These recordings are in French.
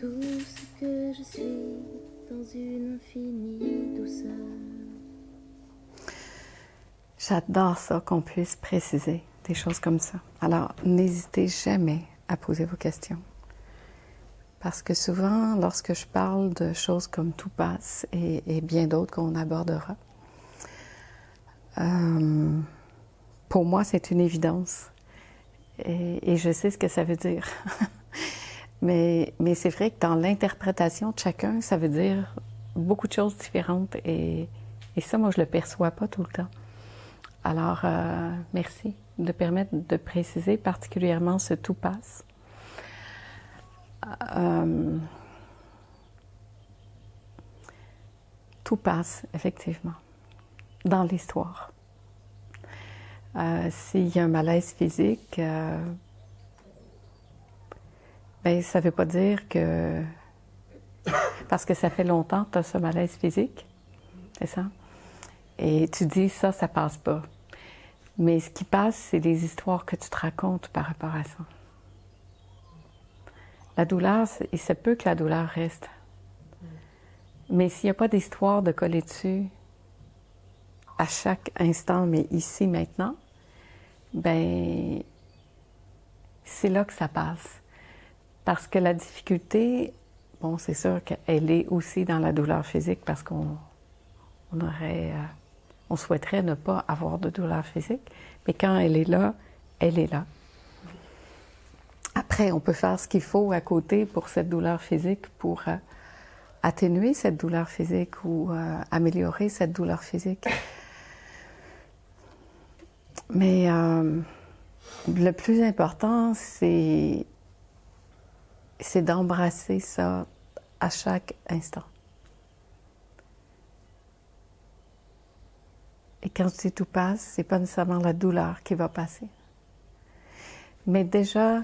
tout ce que je suis dans une infinie douceur. J'adore ça qu'on puisse préciser des choses comme ça. Alors, n'hésitez jamais à poser vos questions. Parce que souvent, lorsque je parle de choses comme tout passe et bien d'autres qu'on abordera, pour moi, c'est une évidence. Et je sais ce que ça veut dire. mais c'est vrai que dans l'interprétation de chacun, ça veut dire beaucoup de choses différentes. Et ça, moi, je le perçois pas tout le temps. Alors, merci de permettre de préciser particulièrement ce tout passe. Tout passe, effectivement, dans l'histoire. S'il y a un malaise physique, ben, ça ne veut pas dire que... Parce que ça fait longtemps que tu as ce malaise physique, c'est ça? Et tu dis ça, ça passe pas. Mais ce qui passe, c'est les histoires que tu te racontes par rapport à ça. La douleur, il se peut que la douleur reste. Mais s'il n'y a pas d'histoire de coller dessus à chaque instant, mais ici, maintenant, ben c'est là que ça passe. Parce que la difficulté, bon, c'est sûr qu'elle est aussi dans la douleur physique parce qu'on souhaiterait ne pas avoir de douleur physique, mais quand elle est là, elle est là. Après, on peut faire ce qu'il faut à côté pour cette douleur physique, pour atténuer cette douleur physique ou améliorer cette douleur physique. Mais le plus important, c'est d'embrasser ça à chaque instant. Et quand je dis tout passe, c'est pas nécessairement la douleur qui va passer. Mais déjà,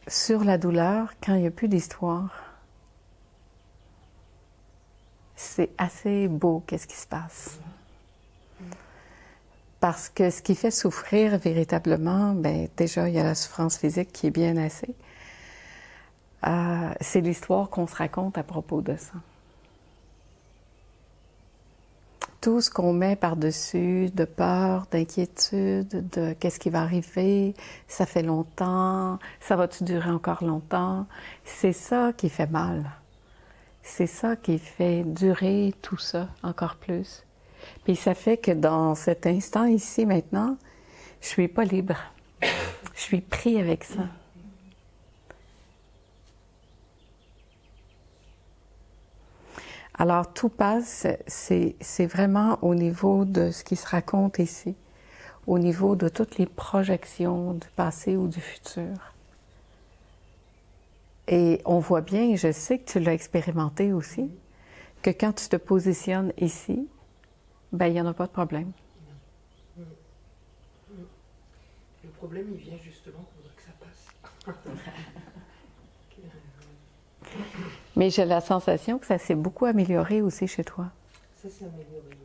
sur la douleur, quand il n'y a plus d'histoire, c'est assez beau qu'est-ce qui se passe. Parce que ce qui fait souffrir véritablement, ben déjà, il y a la souffrance physique qui est bien assez. C'est l'histoire qu'on se raconte à propos de ça. Tout ce qu'on met par-dessus, de peur, d'inquiétude, de qu'est-ce qui va arriver, ça fait longtemps, ça va-tu durer encore longtemps, c'est ça qui fait mal. C'est ça qui fait durer tout ça encore plus. Puis ça fait que dans cet instant ici maintenant, je suis pas libre. Je suis pris avec ça. Alors tout passe, c'est vraiment au niveau de ce qui se raconte ici, au niveau de toutes les projections du passé ou du futur. Et on voit bien, et je sais que tu l'as expérimenté aussi, que quand tu te positionnes ici, ben il n'y en a pas de problème. Le problème, il vient justement pour que ça passe. Mais j'ai la sensation que ça s'est beaucoup amélioré aussi chez toi. Ça s'est amélioré.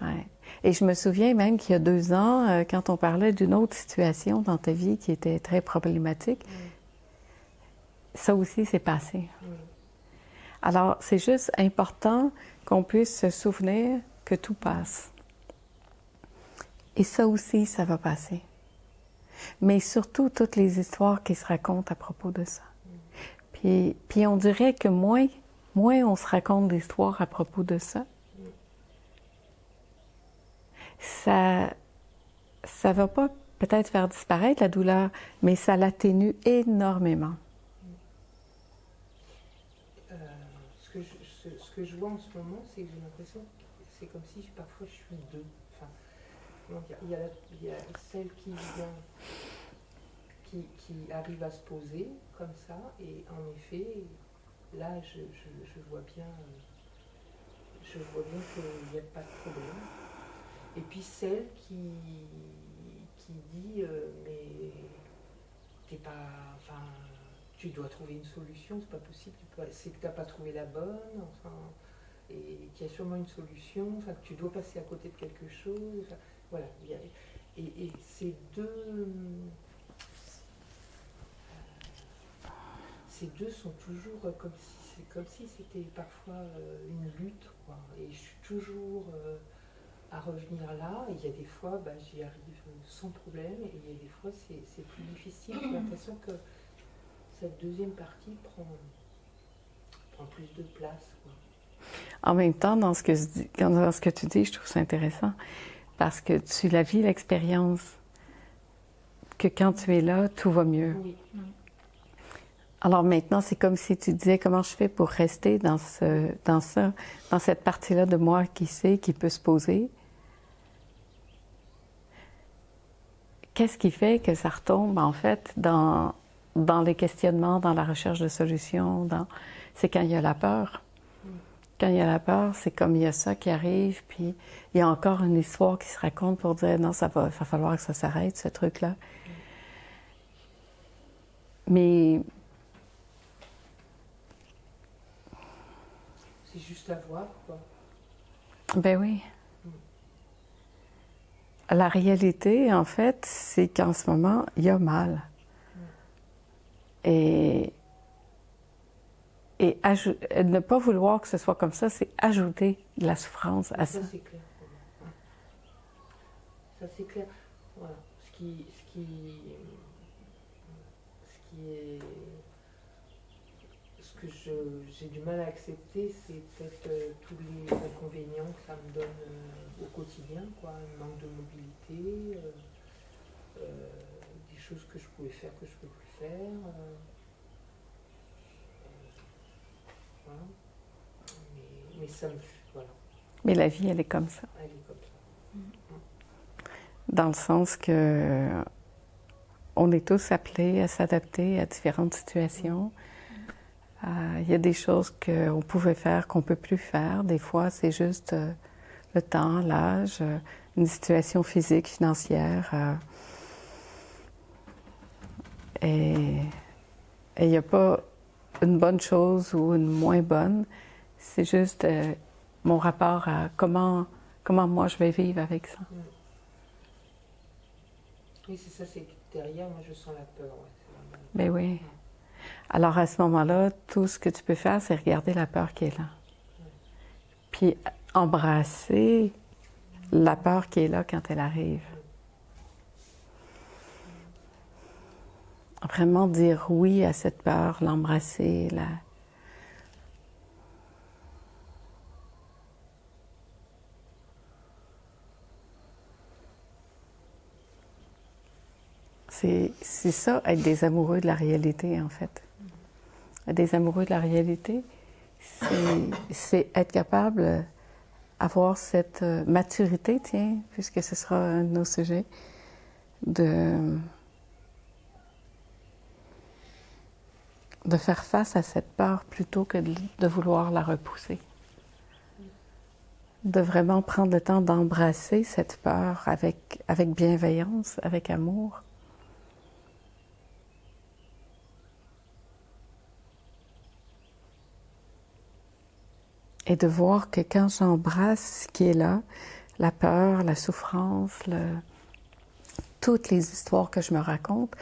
Ouais. Et je me souviens même qu'il y a 2 ans, quand on parlait d'une autre situation dans ta vie qui était très problématique, ça aussi s'est passé. Alors, c'est juste important qu'on puisse se souvenir que tout passe. Et ça aussi, ça va passer. Mais surtout, toutes les histoires qui se racontent à propos de ça. Puis on dirait que moins on se raconte d'histoires à propos de ça, ça va pas peut-être faire disparaître la douleur, mais ça l'atténue énormément. Ce que je vois en ce moment, c'est que j'ai l'impression que c'est comme si parfois je suis deux. Enfin, il y a celle qui vient, qui arrive à se poser comme ça, et en effet, là, je vois bien qu'il n'y a pas de problème. Et puis celle qui dit mais t'es pas, enfin, tu dois trouver une solution, c'est pas possible, c'est que t'as pas trouvé la bonne, enfin, et qu'il y a sûrement une solution, enfin, que tu dois passer à côté de quelque chose, enfin, voilà. Et ces deux sont toujours comme si c'était parfois une lutte, quoi. Et je suis toujours à revenir là. Et il y a des fois, j'y arrive sans problème. Et il y a des fois, c'est plus difficile. J'ai l'impression que cette deuxième partie prend plus de place, quoi. En même temps, dans ce que tu dis, je trouve ça intéressant. Parce que tu la vis, l'expérience, que quand tu es là, tout va mieux. Oui. Alors maintenant, c'est comme si tu disais comment je fais pour rester dans cette partie-là de moi qui sait, qui peut se poser. Qu'est-ce qui fait que ça retombe, en fait, dans les questionnements, dans la recherche de solutions, c'est quand il y a la peur. Quand il y a la peur, c'est comme il y a ça qui arrive, puis il y a encore une histoire qui se raconte pour dire non, il va falloir que ça s'arrête, ce truc-là. Mais c'est juste à voir, quoi. Ben oui. La réalité, en fait, c'est qu'en ce moment, il y a mal. Et ne pas vouloir que ce soit comme ça, c'est ajouter de la souffrance à ça. Ça, c'est clair. Ça, c'est clair. Voilà. Ce qui est... Ce que j'ai du mal à accepter, c'est peut-être tous les inconvénients que ça me donne au quotidien, quoi. Un manque de mobilité, des choses que je pouvais faire que je ne peux plus faire. Voilà. Mais ça me... Voilà. Mais la vie, elle est comme ça. Elle est comme ça. Dans le sens que on est tous appelés à s'adapter à différentes situations. Il y a des choses qu'on pouvait faire qu'on ne peut plus faire. Des fois, c'est juste le temps, l'âge, une situation physique, financière. Et il n'y a pas une bonne chose ou une moins bonne. C'est juste mon rapport à comment moi je vais vivre avec ça. Oui, c'est ça, c'est que derrière, moi je sens la peur. Ouais, Ben oui. Alors à ce moment-là, tout ce que tu peux faire, c'est regarder la peur qui est là. Puis embrasser la peur qui est là quand elle arrive. Vraiment dire oui à cette peur, l'embrasser, C'est ça, être des amoureux de la réalité, en fait. Être des amoureux de la réalité, c'est être capable d'avoir cette maturité, tiens, puisque ce sera un de nos sujets, de faire face à cette peur plutôt que de vouloir la repousser. De vraiment prendre le temps d'embrasser cette peur avec bienveillance, avec amour. Et de voir que quand j'embrasse ce qui est là, la peur, la souffrance, toutes les histoires que je me raconte,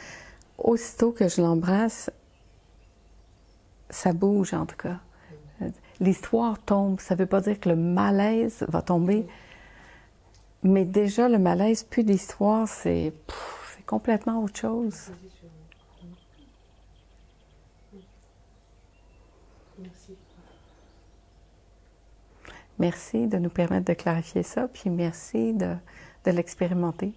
aussitôt que je l'embrasse, ça bouge en tout cas. L'histoire tombe, ça ne veut pas dire que le malaise va tomber, mais déjà le malaise, plus d'histoire, c'est complètement autre chose. Merci. Merci de nous permettre de clarifier ça, puis merci de l'expérimenter.